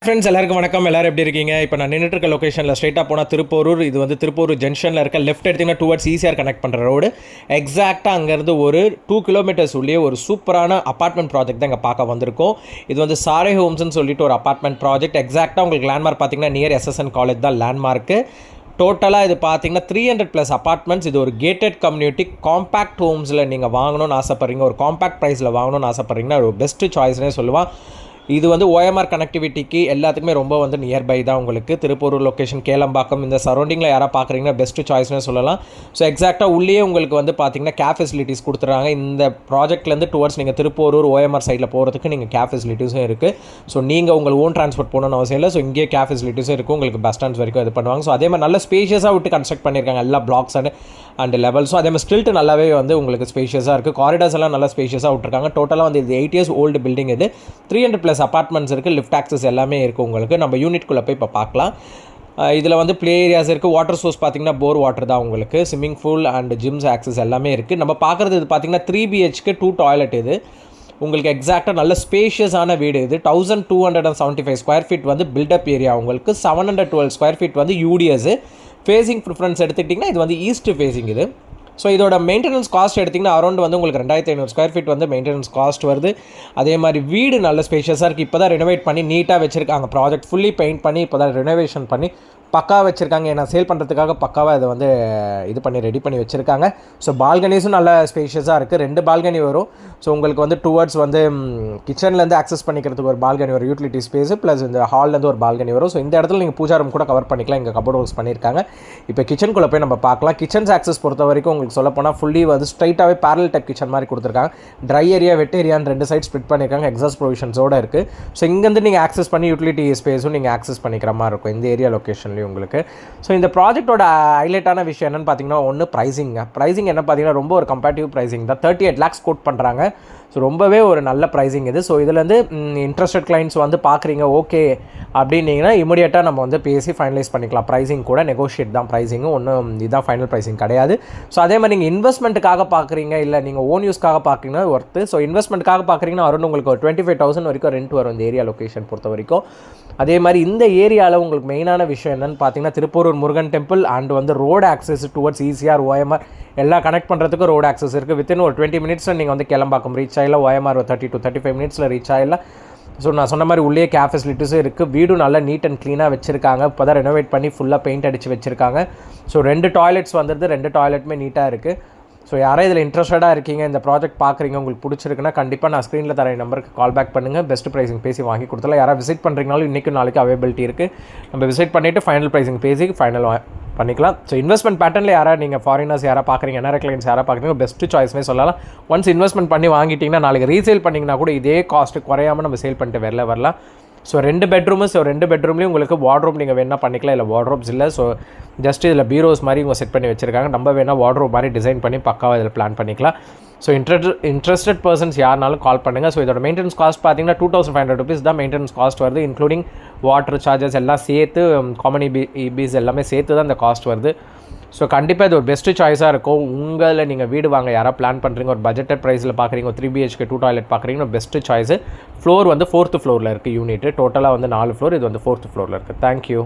Friends எல்லாருக்கும் வணக்கம். எல்லாரும் எப்படி இருக்கீங்க? இப்போ நான் நின்றுட்டு இருக்க லொக்கேஷனில் ஸ்ட்ரைட்டாக போனால் திருப்பூர். இது வந்து திருப்பூர் ஜங்ஷனில் இருக்க லெஃப்ட் எடுத்திங்கன்னா டுவர்ட்ஸ் ஈஸியாக கனெக்ட் பண்ணுற ரோடு. எக்ஸாக்டாக அங்கேருந்து ஒரு 2 கிலோமீட்டர்ஸ் உள்ளே ஒரு சூப்பரான அப்பார்ட்மெண்ட் ப்ராஜெக்ட் தான் இங்கே பார்க்க வந்திருக்கோம். இது வந்து சாரே ஹோம்ஸ்ன்னு சொல்லிட்டு ஒரு அப்பார்ட்மெண்ட் ப்ராஜெக்ட். எக்ஸாக்டாக உங்களுக்கு லேண்ட்மார்க் பார்த்தீங்கன்னா நியர் SSN காலேஜ் தான் லேண்ட்மார்க்கு. டோட்டலாக இது பார்த்தீங்கன்னா 300+ அப்பார்ட்மெண்ட்ஸ். இது ஒரு கேட்டட் கம்யூனிட்டி. காம்பேக்ட் ஹோம்ஸில் நீங்கள் வாங்கணும்னு ஆசைப்பட்றீங்க, ஒரு காம்பேக்ட் ப்ரைஸில் வாங்கணும்னு ஆசைப்பட்றீங்கன்னா ஒரு பெஸ்ட்டு சாய்ஸ்னே சொல்லுவாள். இது வந்து OMR கனெக்டிவிட்டிக்கு எல்லாத்துக்குமே ரொம்ப வந்து நியர்பை தான் உங்களுக்கு. திருப்பூர் லொக்கேஷன், கேளம்பாக்கம், இந்த சரௌண்டிங்கில் யாராவது பார்க்குறீங்கன்னா பெஸ்ட்டு சாய்ஸ்னு சொல்லலாம். ஸோ எக்ஸாக்டாக உள்ளே உங்களுக்கு வந்து பார்த்தீங்கன்னா கேப் ஃபெசிலிட்டிஸ் கொடுத்துட்றாங்க. இந்த ப்ராஜெக்ட்லேருந்து டுவர்ட்ஸ் நீங்கள் திருப்பூர் OMR சைடில் போகிறதுக்கு நீங்கள் கேப் ஃபெசிலிட்டிஸும் இருக்குது. ஸோ நீங்கள் உங்கள் ஓன் ட்ரான்ஸ்போர்ட் போகணுன்னு அவசியம் இல்லை. ஸோ இங்கேயே கேப் ஃபெசிலிட்டிஸும் இருக்குது. உங்களுக்கு பஸ் ஸ்டாண்ட்ஸ் வரைக்கும் இது பண்ணுவாங்க. ஸோ அதே மாதிரி நல்ல ஸ்பேஷியஸாக விட்டு கன்ஸ்ட்ரக்ட் பண்ணியிருக்காங்க எல்லா பிளாக்ஸ் அண்ட் லெவல்ஸும். அதே மாதிரி ஸ்டில்ட்டு நல்லாவே வந்து உங்களுக்கு ஸ்பேஷியஸாக இருக்குது. காரிடார்ஸ் எல்லாம் நல்லா ஸ்பேஷியஸாக விட்டுருக்காங்க. டோட்டலாக வந்து இது 8 years ஓல்டு பில்டிங். இது 300+ அப்பார்ட்மெண்ட்ஸ் இருக்குது. லிஃப்ட் ஆக்சஸ் எல்லாமே இருக்குது உங்களுக்கு. நம்ம யூனிட்குள்ளே போய் இப்போ பார்க்கலாம். இதில் வந்து ப்ளே ஏரியாஸ் இருக்குது. வாட்டர் சோர்ஸ் பார்த்திங்கன்னா போர் வாட்டர் தான் உங்களுக்கு. Swimming pool and Cheems access எல்லாமே இருக்குது. நம்ம பார்க்குறது இது பார்த்திங்கன்னா 3 BHK 2 டாய்லெட். இது உங்களுக்கு எக்ஸாக்டாக நல்ல ஸ்பேஷியஸான வீடு. இது 1275 ஸ்கொயர் ஃபீட் வந்து பில்டப் ஏரியா. உங்களுக்கு 712 ஸ்கொயர் ஃபீட் வந்து UDS. ஃபேஸிங் ப்ரிஃபரன்ஸ் எடுத்துக்கிட்டிங்கன்னா இது வந்து ஈஸ்ட் ஃபேஸிங் இது. ஸோ இதோட மெயின்டெனன்ஸ் காஸ்ட் எடுத்திங்கன்னா அரௌண்ட் வந்து உங்களுக்கு 2500 ஸ்கொயர் ஃபீட் வந்து மெயின்டெனன்ஸ் காஸ்ட் வருது. அதே மாதிரி வீடு நல்ல ஸ்பேஷியஸாக இருக்குது. இப்போ தான் ரெனோவேட் பண்ணி நீட்டாக வச்சுருக்காங்க. ப்ராஜெக்ட் ஃபுல்லி பெயிண்ட் பண்ணி இப்போ தான் ரெனோவேஷன் பண்ணி பக்காவாக வச்சுருக்காங்க. ஏன்னா சேல் பண்ணுறதுக்காக பக்காவாக இதை வந்து இது பண்ணி ரெடி பண்ணி வச்சுருக்காங்க. ஸோ பால்கனிஸும் நல்ல ஸ்பேஷியஸாக இருக்குது. 2 பால்கனி வரும். ஸோ உங்களுக்கு வந்து டுவர்ட்ஸ் வந்து கிச்சன்லேருந்து ஆக்சஸ் பண்ணிக்கிறதுக்கு ஒரு பால்கனி வரும், யூட்டிலிட்டி ஸ்பேஸு ப்ளஸ் இந்த ஹால்லேருந்து ஒரு பால்கனி வரும். ஸோ இந்த இடத்துல நீங்கள் பூஜா ரூம் கூட கவர் பண்ணிக்கலாம். இங்கே கபோர்ட் ஒர்க்ஸ் பண்ணியிருக்காங்க. இப்போ கிச்சனுக்குள்ளே போய் நம்ம பார்க்கலாம். கிச்சன்ஸ் ஆக்சஸ் பொறுத்த வரைக்கும் உங்களுக்கு சொல்ல போனால் ஃபுல்லி வந்து ஸ்ட்ரைட்டாகவே பேரல் டைப் கிச்சன் மாதிரி கொடுத்துருக்காங்க. ட்ரை ஏரியா, வெட் ஏரியான்னு 2 சைட் ஸ்ப்ளிட் பண்ணியிருக்காங்க. எக்ஸாஸ்ட் ப்ரொவிஷன்ஸோடு இருக்குது. ஸோ இங்கேருந்து நீங்கள் ஆக்சஸ் பண்ணி யூட்டிலிட்டி ஸ்பேஸும் நீங்கள் ஆக்சஸ் பண்ணிக்கிற மாதிரி இருக்கும் இந்த ஏரியா லொக்கேஷன்லேயும் உங்களுக்கு. ஸோ இந்த ப்ராஜெக்டோட ஹைலைட்டான விஷயம் என்னென்னு பார்த்தீங்கன்னா ஒன்று ப்ரைஸிங் என்ன பார்த்தீங்கன்னா ரொம்ப ஒரு கம்பேட்டிவ் ப்ரைஸிங் தான். 38 lakhs கோட் பண்ணுறாங்க. ஸோ ரொம்பவே ஒரு நல்ல ப்ரைஸிங் இது. ஸோ இதுலேருந்து இன்ட்ரெஸ்டட் கிளைண்ட்ஸ் வந்து பார்க்குறீங்க ஓகே அப்படின்னீங்கன்னா இமீடியட்டாக நம்ம வந்து பேசி ஃபைனலைஸ் பண்ணிக்கலாம். ப்ரைஸிங் கூட நெகோஷியேட் தான். ப்ரைஸிங்கும் ஒன்றும் இதுதான் ஃபைனல் ப்ரைஸிங் கிடையாது. ஸோ அதே மாதிரி நீங்கள் இன்வெஸ்ட்மெண்ட்டுக்காக பார்க்குறீங்க, இல்லை நீங்கள் ஓன் யூஸ்க்காக பார்க்குறீங்கன்னா ஒர்த்து. ஸோ இன்வெஸ்ட்மெண்ட்டுக்காக பார்க்குறீங்கன்னா அரௌண்ட் உங்களுக்கு ஒரு 25,000 வரைக்கும் ரெண்ட் வரும் இந்த ஏரியா லொக்கேஷன் பொறுத்த வரைக்கும். அதே மாதிரி இந்த ஏரியாவில் உங்களுக்கு மெயினான விஷயம் என்னென்னு பார்த்தீங்கன்னா திருப்பூர் முருகன் டெம்பிள் அண்ட் வந்து road access towards ECR OMR எல்லாம் கனெக்ட் பண்ணுறதுக்கு ரோடு ஆக்சஸ் இருக்குது. வித்தின் ஒரு 20 minutesல நீங்கள் வந்து கிளம்பாக்கம் ரீச் ஆகலாம். OMR 30 to 35 minutesல ரீச் ஆகலாம். ஸோ நான் சொன்ன மாதிரி உள்ளே கேப் ஃபெசிலிட்டிஸும் இருக்குது. வீடும் நல்லா நீட் அண்ட் க்ளீனாக வச்சுருக்காங்க. இப்போ தான் ரெனோவேட் பண்ணி ஃபுல்லாக பெயிண்ட் அடித்து வச்சுருக்காங்க. ஸோ 2 டாய்லெட்ஸ் வந்துடுது. 2 டாய்லெட்டுமே நீட்டாக இருக்குது. ஸோ யாரும் இதில் இன்ட்ரெஸ்டடாக இருக்கீங்க, இந்த ப்ராஜெக்ட் பார்க்குறீங்க, உங்களுக்கு பிடிச்சிருக்குன்னா கண்டிப்பாக நான் ஸ்க்ரீனில் தர நம்பருக்கு கால் பேக் பண்ணுங்கள். பெஸ்ட் ப்ரைஸிங் பேசி வாங்கி கொடுத்தலாம். யாராவது விசிட் பண்ணுறீங்கனாலும் இன்றைக்கும் நாளைக்கு அவைபிலிட்டி இருக்குது. நம்ம விசிட் பண்ணிவிட்டு ஃபைனல் ப்ரைஸிங் பேசி ஃபைனல் பண்ணிக்கலாம். ஸோ இன்வெஸ்ட்மெண்ட் பேட்டர்னில் யாராவது நீங்கள் ஃபாரினர்ஸ் யாராவது பார்க்குறீங்க, NRI கிளைண்ட்ஸ் யாராவது பார்க்குறீங்க, பெஸ்ட்டு சாய்ஸ்னே சொல்லலாம். ஒன்ஸ் இன்வெஸ்ட்மெண்ட் பண்ணி வாங்கிட்டிங்கன்னா நாளைக்கு ரீசேல் பண்ணிங்கன்னா கூட இதே காஸ்ட்டு குறையாமல் நம்ம சேல் பண்ணிட்டு வரலாம். So 2 bedroom. ஸோ 2 பெட்ரூம்லேயும் உங்களுக்கு வார்ட்ரோப் நீங்கள் வேணால் பண்ணிக்கலாம். இல்லை வார்ட்ரோப்ஸ் இல்லை. ஸோ ஜஸ்ட் இதில் பீரோஸ் மாதிரி இவங்க செட் பண்ணி வச்சுருக்காங்க. நம்ம வேணால் வார்ட்ரோப் மாதிரி டிசைன் பண்ணி பக்காவாக இதில் பிளான் பண்ணிக்கலாம். ஸோ இன்ட்ரெஸ்டட் பர்சன்ஸ் யாருனாலும் கால் பண்ணுங்கள். ஸோ இதோட மெயின்டெனன்ஸ் காஸ்ட் பார்த்தீங்கன்னா 2500 rupees தான் மெயின்டெனன்ஸ் காஸ்ட் வருது. இன்க்ளூடிங் வாட்டர் சார்ஜஸ் எல்லாம் சேர்த்து, காமன் EBs எல்லாமே சேர்த்து தான் இந்த காஸ்ட் வருது. ஸோ கண்டிப்பாக இது ஒரு பெஸ்ட்டு சாய்ஸாக இருக்கும். உங்களில் நீங்கள் வீடு வாங்க யாராவது பிளான் பண்ணுறீங்க, ஒரு பட்ஜெட்டட் ப்ரைஸில் பார்க்குறீங்க, ஒரு 3 BHK 2 டாய்லெட் பார்க்குறீங்கன்னா பெஸ்ட்டு சாய்ஸு. ஃப்ளோர் வந்து 4th floorல இருக்குது யூனிட். டோட்டலாக வந்து 4 floor. இது வந்து 4th floorல இருக்குது. தேங்க்யூ.